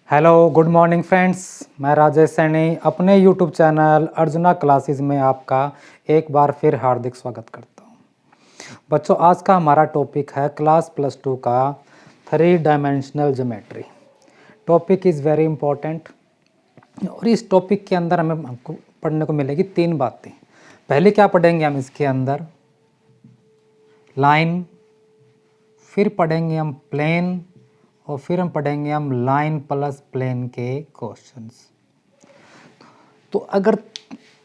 Hello good morning friends, मैं राजेश सैनी अपने YouTube channel arjuna classes में आपका एक बार फिर हार्दिक स्वागत करता हूं। बच्चों, आज का हमारा टॉपिक है क्लास +2 का 3 dimensional geometry. Topic is very important और इस टॉपिक के अंदर हमें हमको पढ़ने को मिलेगी 3 बातें। पहले क्या पढ़ेंगे हम इसके अंदर? लाइन, फिर पढ़ेंगे हम प्लेन और फिर हम पढ़ेंगे हम लाइन प्लस प्लेन के क्वेश्चंस। तो अगर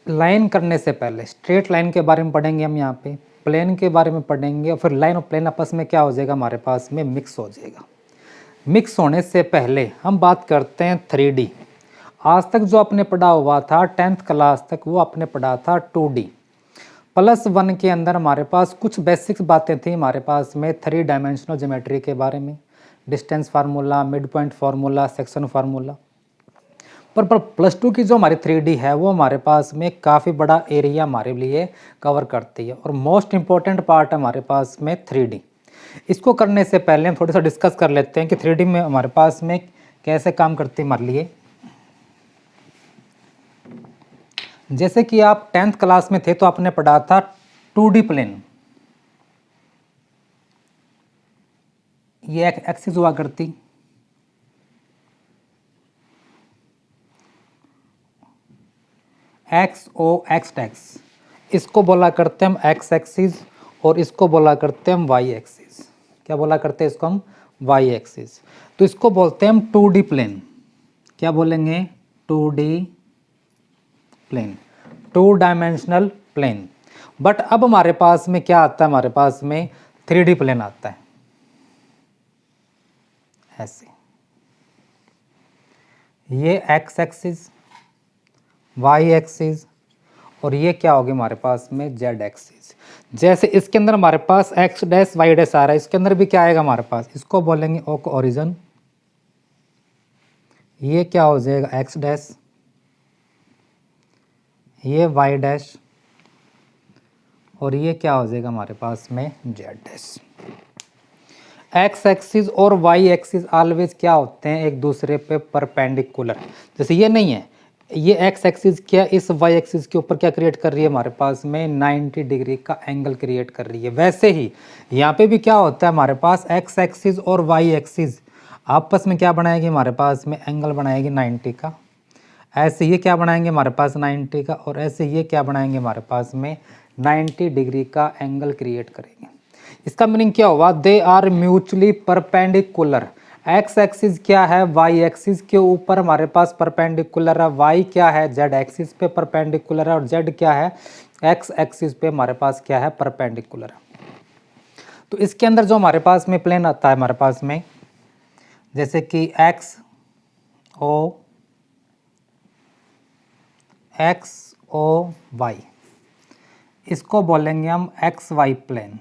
लाइन करने से पहले स्ट्रेट लाइन के बारे में पढ़ेंगे हम, यहाँ पे प्लेन के बारे में पढ़ेंगे और फिर लाइन और प्लेन आपस में क्या हो जाएगा, हमारे पास में मिक्स हो जाएगा। मिक्स होने से पहले हम बात करते हैं 3D। आज तक जो आपने पढ़ा हुआ था 10th क्लास तक, वो आपने पढ़ा था 2D। +1 के अंदर हमारे पास कुछ बेसिक्स बातें थी हमारे पास में 3 डायमेंशनल ज्योमेट्री के बारे में, distance formula, mid point formula, section formula. पर +2 की जो हमारी 3D है वो हमारे पास में काफ़ी बड़ा एरिया हमारे लिए कवर करती है और मोस्ट इम्पॉर्टेंट पार्ट है हमारे पास में 3D। इसको करने से पहले हम थोड़ा सा डिस्कस कर लेते हैं कि 3D में हमारे पास में कैसे काम करती है हमारे लिए। जैसे कि आप 10th क्लास में थे तो आपने पढ़ा था 2D प्लेन। ये एक एक्सिस हुआ करती, एक्स ओ एक्स टैक्स, इसको बोला करते हैं हम एक्स एक्सिस और इसको बोला करते हैं हम वाई एक्सिस। क्या बोला करते हैं इसको हम? Y axis. तो इसको बोलते हैं हम 2D प्लेन। क्या बोलेंगे? 2D plane, 2 dimensional plane. But अब हमारे पास में क्या आता है? हमारे पास में 3D प्लेन आता है ऐसे। ये एक्स एक्सिस, वाई एक्सिस और ये क्या होगी हमारे पास में? Z axis. जैसे इसके अंदर हमारे पास एक्स डैश वाई डैश आ रहा है, इसके अंदर भी क्या आएगा हमारे पास? इसको बोलेंगे ओरिजिन। ये क्या हो जाएगा? एक्स डैश, ये वाई डैश और ये क्या हो जाएगा हमारे पास में? Z dash. एक्स एक्सिस और वाई एक्सिस ऑलवेज क्या होते हैं? एक दूसरे पे परपेंडिकुलर। जैसे ये नहीं है, ये एक्स एक्सिस क्या इस वाई एक्सिस के ऊपर क्या क्रिएट कर रही है? हमारे पास में 90 डिग्री का एंगल क्रिएट कर रही है। वैसे ही यहाँ पे भी क्या होता है? हमारे पास एक्स एक्सिस और वाई एक्सिस आपस में क्या बनाएगी? हमारे पास में एंगल बनाएगी 90 का। ऐसे ये क्या बनाएंगे? हमारे पास 90 का। और ऐसे ये क्या बनाएंगे? हमारे पास में 90 डिग्री का एंगल क्रिएट करेंगे। इसका मीनिंग क्या हुआ? They are mutually perpendicular. X axis क्या है? वाई एक्सिस के ऊपर हमारे पास परपेंडिकुलर है। वाई क्या है? जेड एक्सिस पे परपेंडिकुलर है। और जेड क्या है? एक्स एक्सिस पे हमारे पास क्या है? परपेंडिकुलर है। तो इसके अंदर जो हमारे पास में प्लेन आता है हमारे पास में, जैसे कि एक्स ओ वाई, इसको बोलेंगे हम एक्स वाई प्लेन।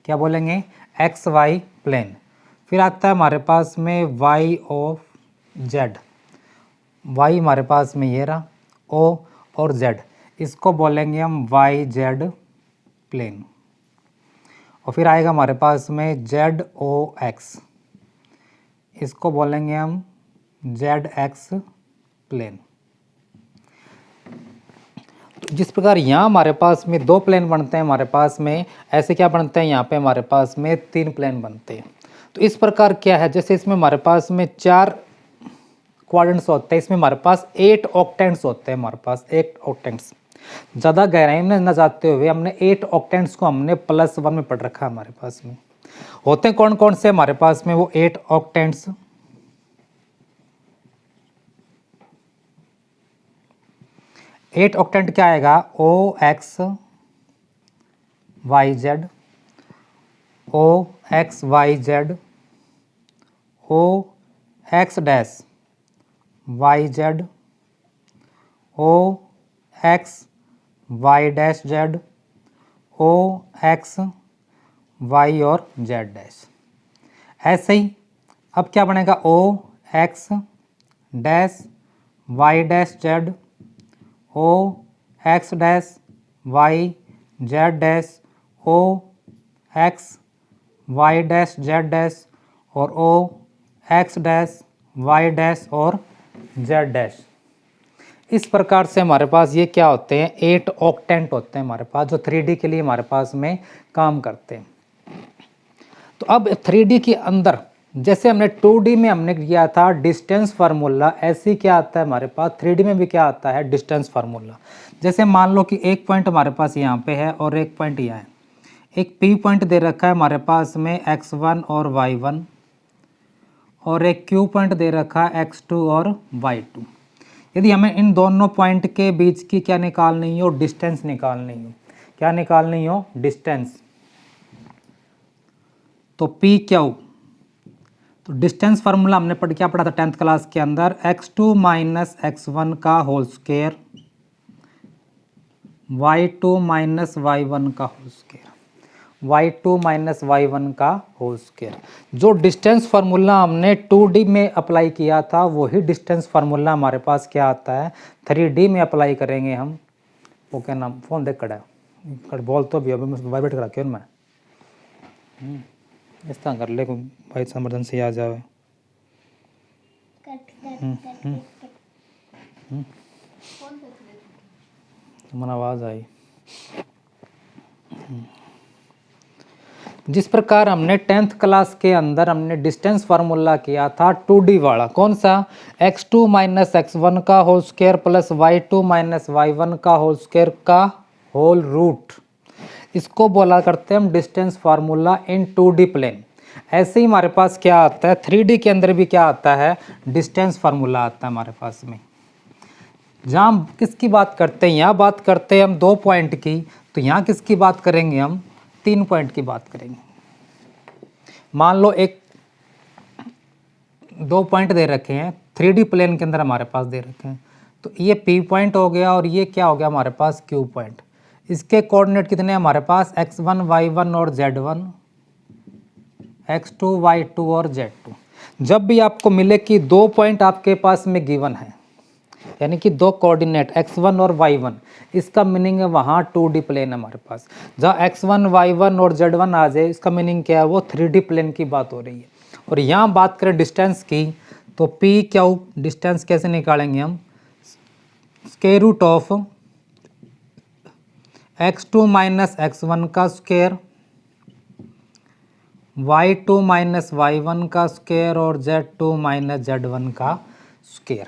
क्या बोलेंगे? X Y plane. फिर आता है हमारे पास में वाई ऑफ जेड। वाई हमारे पास में ये रहा, ओ और जेड, इसको बोलेंगे हम वाई जेड प्लेन। और फिर आएगा हमारे पास में जेड ओ एक्स, इसको बोलेंगे हम जेड एक्स प्लेन। जिस प्रकार यहाँ हमारे पास में 2 प्लेन बनते हैं, हमारे पास में ऐसे क्या बनते हैं? यहाँ पे हमारे पास में 3 प्लेन बनते हैं। तो इस प्रकार क्या है? जैसे इसमें हमारे पास में 4 क्वाड्रेंट्स होते हैं, इसमें हमारे पास 8 ऑक्टेंट्स होते हैं। हमारे पास 8 ऑक्टेंट्स। ज़्यादा गहराई में न जाते हुए हमने 8 ऑक्टेंट्स को हमने +1 में पढ़ रखा है। हमारे पास में होते हैं कौन कौन से? हमारे पास में वो 8 ऑक्टेंट्स, 8 ऑक्टेंट क्या आएगा? O x y z, O x y z, O x dash y z, O x y dash z, O x y और जेड डैश। ऐसे ही अब क्या बनेगा? O x dash y dash z, O x dash y z dash, O x y dash z dash और O x dash, y dash और z dash. इस प्रकार से हमारे पास ये क्या होते हैं, 8 ऑक्टेंट होते हैं हमारे पास, जो 3D के लिए हमारे पास में काम करते हैं। तो अब 3D के अंदर जैसे हमने 2D में हमने किया था डिस्टेंस फार्मूला, ऐसे ही क्या आता है हमारे पास 3D में भी क्या आता है, डिस्टेंस फार्मूला। जैसे मान लो कि एक पॉइंट हमारे पास यहाँ पे है और एक पॉइंट यहाँ है। एक P पॉइंट दे रखा है हमारे पास में x1 और y1, और एक Q पॉइंट दे रखा है x2 और y2। यदि हमें इन दोनों पॉइंट के बीच की क्या निकालनी हो, डिस्टेंस निकालनी हो। क्या निकालनी हो, डिस्टेंस। तो पी क्यू, तो डिस्टेंस फार्मूला हमने क्या पढ़ा था 10th क्लास के अंदर, x2 माइनस x1 का whole square, y2 minus y1 का whole square, y2 minus y1 का होल स्क्वायर। जो डिस्टेंस फार्मूला हमने 2D में अप्लाई किया था वही डिस्टेंस फार्मूला हमारे पास क्या आता है 3D में अप्लाई करेंगे हम। वो क्या नाम, फोन देख कड़ा बोल तो भी अभी वाइब्रेट करा क्यों मैं इस तरह कर ले, भाई इमरजेंसी आ जाए। मन आवाज़ आई। जिस प्रकार हमने 10th क्लास के अंदर हमने डिस्टेंस फार्मूला किया था 2D वाला, कौन सा, x2 माइनस x1 का whole square plus y2 minus y1 का होल स्क्वायर का होल रूट, इसको बोला करते हैं हम डिस्टेंस फार्मूला इन 2D प्लेन। ऐसे ही हमारे पास क्या आता है 3D के अंदर भी क्या आता है, डिस्टेंस फार्मूला आता है हमारे पास में। जहाँ किसकी बात करते हैं, यहाँ बात करते हैं हम 2 पॉइंट की, तो यहाँ किसकी बात करेंगे हम, 3 पॉइंट की बात करेंगे। मान लो एक 2 पॉइंट दे रखे हैं 3D प्लेन के अंदर हमारे पास दे रखे हैं, तो ये P पॉइंट हो गया और ये क्या हो गया हमारे पास Q पॉइंट। इसके कोऑर्डिनेट कितने हैं हमारे पास, x1 y1 और z1, x2 y2 और z2। जब भी आपको मिले कि 2 पॉइंट आपके पास में गिवन है, यानी कि 2 कोऑर्डिनेट x1 और y1, इसका मीनिंग है वहाँ 2D प्लेन है हमारे पास। जहाँ x1 y1 और z1 आ जाए, इसका मीनिंग क्या है, वो 3D प्लेन की बात हो रही है। और यहाँ बात करें डिस्टेंस की, तो p क्यू डिस्टेंस कैसे निकालेंगे हम, square root of x2 minus x1 का स्क्वायर, y2 माइनस y1 का स्क्वायर और z2 माइनस z1 का स्क्वायर,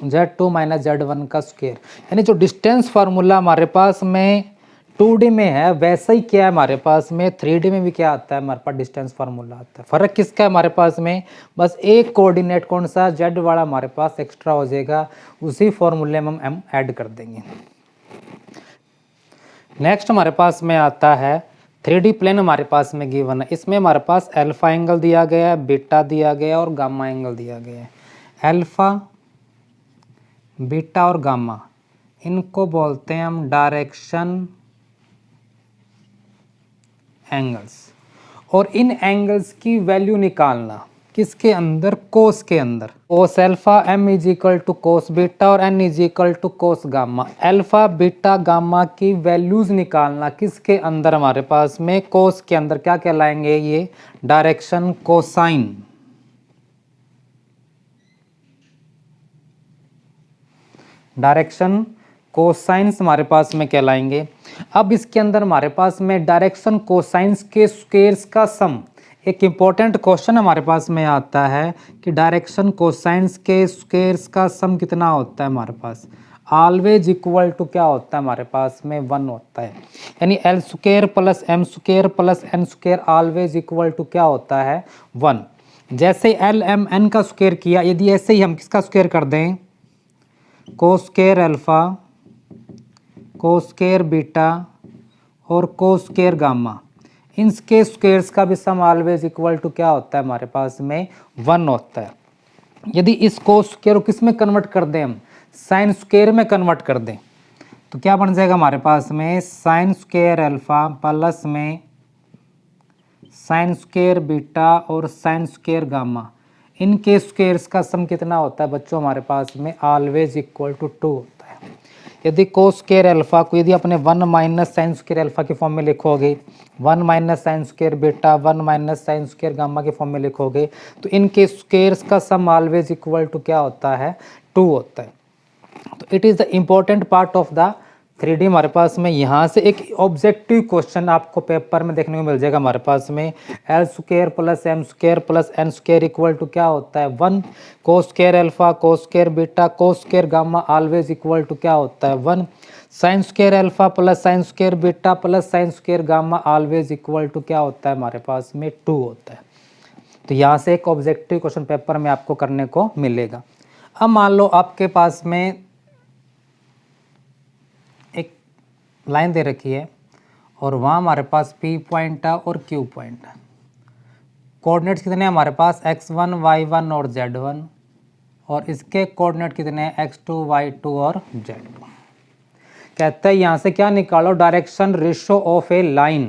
z2 माइनस z1 का स्क्वायर। यानी जो डिस्टेंस फार्मूला हमारे पास में 2D में है वैसा ही क्या है हमारे पास में 3D में भी क्या आता है हमारे पास डिस्टेंस फार्मूला आता है। फर्क किसका है हमारे पास में, बस एक कोऑर्डिनेट कौन सा, z वाला हमारे पास एक्स्ट्रा हो जाएगा, उसी फॉर्मूले में हम ऐड कर देंगे। नेक्स्ट हमारे पास में आता है 3D प्लेन हमारे पास में गिवन है। इसमें हमारे पास अल्फा एंगल दिया गया है, बीटा दिया गया है और गामा एंगल दिया गया है। अल्फा, बीटा और गामा, इनको बोलते हैं हम डायरेक्शन एंगल्स। और इन एंगल्स की वैल्यू निकालना किसके अंदर, कोस के अंदर। Cos alpha m is equal to cos beta और n is equal to cos gamma. Alpha beta gamma की वैल्यूज निकालना किसके अंदर हमारे पास में, कोस के अंदर। क्या कहलाएंगे ये, डायरेक्शन कोसाइन। डायरेक्शन कोसाइंस हमारे पास में कहलाएंगे। अब इसके अंदर हमारे पास में डायरेक्शन कोसाइंस के स्क्वायर्स का सम, एक इम्पॉर्टेंट क्वेश्चन हमारे पास में आता है कि डायरेक्शन कोसाइंस के स्क्वायर्स का सम कितना होता है हमारे पास, ऑलवेज इक्वल टू क्या होता है हमारे पास में 1 होता है। यानी L square plus M square plus N square always equal to क्या होता है 1। जैसे एल एम एन का स्क्वायर किया, यदि ऐसे ही हम किसका स्क्वायर कर दें, cos square alpha, cos square beta और कोस स्क्वायर गामा, इनके स्क्वायर्स का भी सम ऑलवेज इक्वल टू क्या होता है हमारे पास में 1 होता है। यदि इस कोस स्क्वायर को किस में कन्वर्ट कर दें हम, साइन स्क्वायर में कन्वर्ट कर दें, तो क्या बन जाएगा हमारे पास में साइन स्क्वायर अल्फा प्लस में साइन स्क्वायर बीटा और साइन स्क्वायर गामा, इनके स्क्वायर्स का सम कितना होता है बच्चों हमारे पास में ऑलवेज इक्वल टू 2 होता है। यदि कोस स्क्वायर अल्फा को यदि अपने 1 माइनस साइन स्क्वायर अल्फा के फॉर्म में लिखोगे, 1 minus sign square beta, 1 minus sign square gamma के फॉर्म में लिखोगे, तो इनके स्क्वायर्स का सम ऑलवेज इक्वल टू क्या होता है, 2 होता है। तो it is the important part of the 3D। हमारे पास में यहाँ से एक ऑब्जेक्टिव क्वेश्चन आपको पेपर में देखने को मिल जाएगा हमारे पास में, L square plus M square plus N square equal to क्या होता है, 1 cos square alpha cos square beta cos square gamma always equal to क्या होता है, 1 sine square alpha plus sine square beta plus sine square gamma always equal to क्या होता है हमारे पास में, 2 होता है। तो यहाँ से एक ऑब्जेक्टिव क्वेश्चन पेपर में आपको करने को मिलेगा। अब मान लो आपके पास में एक लाइन दे रखी है और वहाँ हमारे पास P पॉइंट है और Q पॉइंट है। कोऑर्डिनेट्स कितने हैं हमारे पास, x1 y1 और z1, और इसके कोऑर्डिनेट कितने हैं, x2 y2 और z2। कहता है यहाँ से क्या निकालो, direction ratio of A line.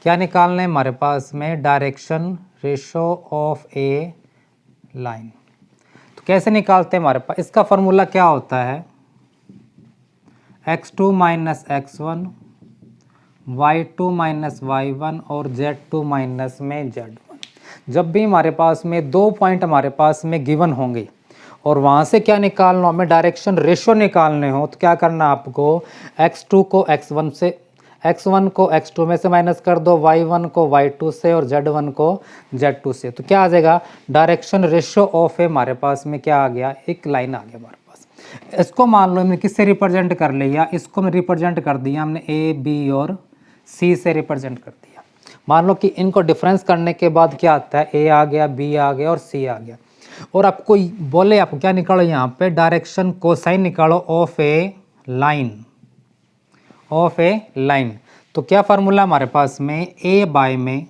क्या निकालना है हमारे पास में, direction ratio of A line. तो कैसे निकालते हैं हमारे पास, इसका फॉर्मूला क्या होता है, x2 minus x1 y2 minus y1 और z2 माइनस में z1। जब भी हमारे पास में 2 पॉइंट हमारे पास में गिवन होंगे और वहाँ से क्या निकालना, हमें डायरेक्शन रेशो निकालने हो, तो क्या करना आपको, x2 को x1 से, x1 को x2 में से माइनस कर दो, y1 को y2 से और z1 को z2 से। तो क्या आ जाएगा, डायरेक्शन रेशो ऑफ है हमारे पास में क्या आ गया, एक लाइन आ गया हमारे पास। इसको मान लो हमने किससे रिप्रेजेंट कर लिया, इसको मैं रिप्रेजेंट कर दिया हमने ए बी और सी से रिप्रेजेंट कर दिया। मान लो कि इनको डिफरेंस करने के बाद क्या आता है, ए आ गया, बी आ गया और सी आ गया। और आपको बोले आपको क्या निकालो यहाँ पे, डायरेक्शन कोसाइन निकालो of A line, of A line. तो क्या फार्मूला हमारे पास में, ए बाय में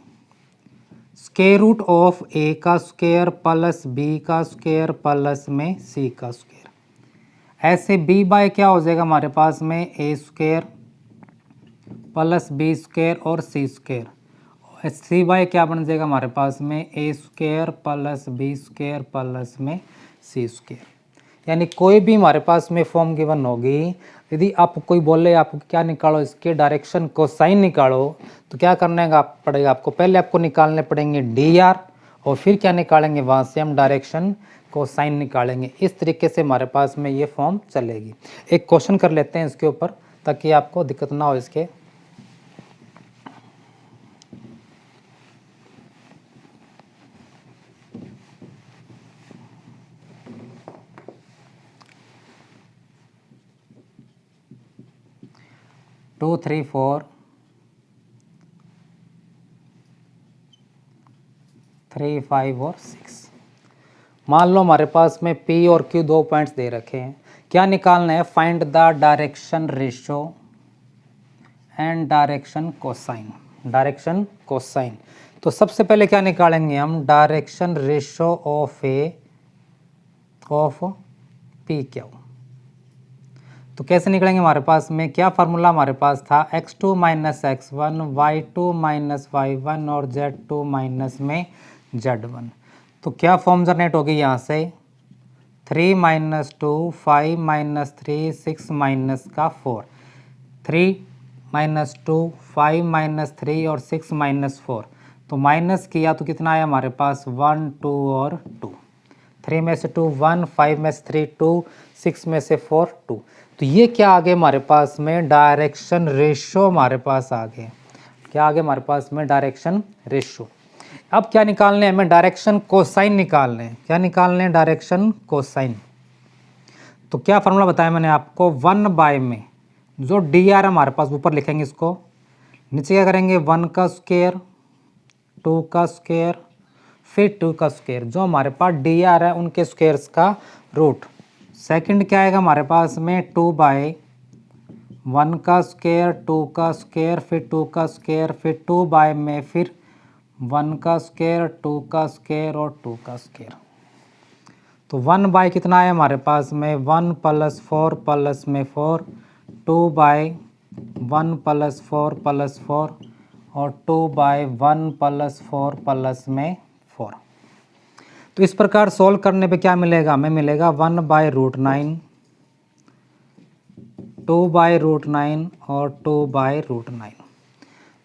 स्क्वायर रूट ऑफ ए का स्क्वायर प्लस बी का स्क्वायर प्लस में सी का स्क्वायर। ऐसे बी बाय क्या हो जाएगा हमारे पास में, a square plus b square और सी स्क्वायर। सी बाय क्या बन जाएगा हमारे पास में, a square plus b square plus में सी स्क्वायर। यानी कोई भी हमारे पास में फॉर्म गिवन होगी, यदि आप कोई बोले आपको क्या निकालो, इसके डायरेक्शन कोसाइन निकालो, तो क्या करने का पड़ेगा आपको, पहले आपको निकालने पड़ेंगे dr और फिर क्या निकालेंगे, वहाँ से हम डायरेक्शन कोसाइन निकालेंगे। इस तरीके से हमारे पास में ये फॉर्म चलेगी। एक क्वेश्चन कर लेते हैं इसके ऊपर ताकि आपको दिक्कत ना हो इसके। टू 3 4 3 5 और 6। मान लो हमारे पास में P और Q 2 पॉइंट्स दे रखे हैं। क्या निकालना है, find the direction ratio and direction cosine, direction cosine. तो सबसे पहले क्या निकालेंगे हम, direction ratio of A of P Q. तो कैसे निकलेंगे, हमारे पास में क्या फार्मूला हमारे पास था, x2 minus x1 y2 minus y1 और z2 माइनस में z1। तो क्या फॉर्म जनरेट होगी यहाँ से, 3 माइनस 2 5 माइनस 3 6 माइनस का 4, 3 माइनस 2 5 माइनस 3 और 6 माइनस 4। तो माइनस किया तो कितना आया हमारे पास, 1 2 और 2, 3 में से 2 1, 5 में से 3 2, 6 में से 4 2। तो ये क्या आ गया हमारे पास में, डायरेक्शन रेशो हमारे पास आ गए। क्या आ गया हमारे पास में, डायरेक्शन रेशो। अब क्या निकालने हैं हमें, डायरेक्शन कोसाइन निकालने हैं। क्या निकालने हैं, डायरेक्शन कोसाइन। तो क्या फार्मूला बताया मैंने आपको, 1 बाय में जो डी आर हमारे पास ऊपर लिखेंगे, इसको नीचे क्या करेंगे, 1 का स्क्वायर 2 का स्क्वायर फिर 2 का स्क्वायर। जो हमारे पास डी आर है उनके स्क्वायर्स का रूट। सेकंड क्या आएगा हमारे पास में, 2 बाय 1 का स्क्वायर 2 का स्क्वायर फिर 2 का स्क्वायर फिर 2 बाय में फिर 1 का स्क्वायर 2 का स्क्वायर और 2 का स्क्वायर। तो 1 बाय कितना है हमारे पास में, 1 प्लस 4 प्लस में 4, 2 बाय 1 प्लस 4 प्लस 4 और 2 बाय 1 प्लस 4 प्लस में 4। तो इस प्रकार सॉल्व करने पे क्या मिलेगा, हमें मिलेगा 1 बाय रूट 9 2/√9 और 2/√9।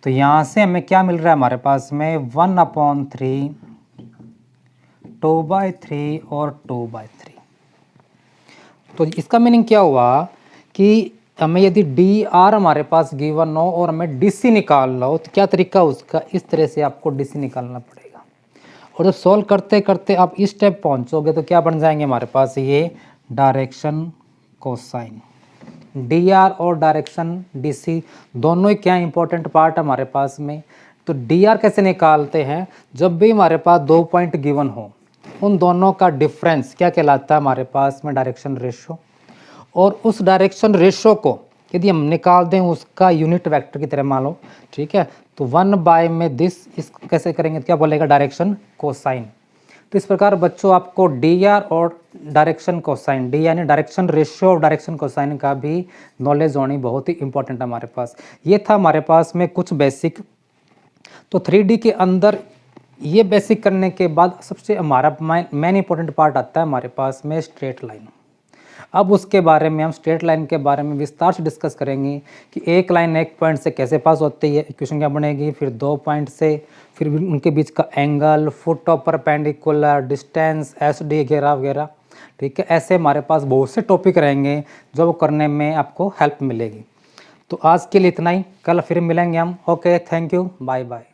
तो यहाँ से हमें क्या मिल रहा है हमारे पास में 1/3, 2/3 और 2/3। तो इसका मीनिंग क्या हुआ कि हमें यदि डी आर हमारे पास गिवन हो और हमें डी सी निकालना हो तो क्या तरीका उसका, इस तरह से आपको डी सी निकालना पड़ेगा। और जब सॉल्व करते करते आप इस स्टेप पहुंचोगे तो क्या बन जाएंगे हमारे पास ये डायरेक्शन कोसाइन। डी आर और डायरेक्शन डी सी दोनों ही क्या इंपॉर्टेंट पार्ट हमारे पास में। तो डी आर कैसे निकालते हैं, जब भी हमारे पास 2 पॉइंट गिवन हो उन दोनों का डिफरेंस क्या कहलाता है हमारे पास में डायरेक्शन रेशो। और उस डायरेक्शन रेशो को यदि हम निकाल दें उसका यूनिट वेक्टर की तरह मान लो, ठीक है, तो 1 में दिस इस कैसे करेंगे, क्या बोलेगा डायरेक्शन कोसाइन। तो इस प्रकार बच्चों आपको डी आर और डायरेक्शन कोसाइन, डी यानी डायरेक्शन रेशियो और डायरेक्शन कोसाइन का भी नॉलेज होनी बहुत ही इंपॉर्टेंट है हमारे पास। ये था हमारे पास में कुछ बेसिक। तो 3D के अंदर ये बेसिक करने के बाद सबसे हमारा मेन इंपॉर्टेंट पार्ट आता है हमारे पास में स्ट्रेट लाइन। अब उसके बारे में हम स्ट्रेट लाइन के बारे में विस्तार से डिस्कस करेंगे कि एक लाइन एक पॉइंट से कैसे पास होती है, इक्वेशन क्या बनेगी, फिर 2 पॉइंट से, फिर उनके बीच का angle, foot of perpendicular, distance, S D वगैरह वगैरह। ठीक है, ऐसे हमारे पास बहुत से टॉपिक रहेंगे जो वो करने में आपको हेल्प मिलेगी। तो आज के लिए इतना ही, कल फिर मिलेंगे हम। Okay, thank you, bye bye.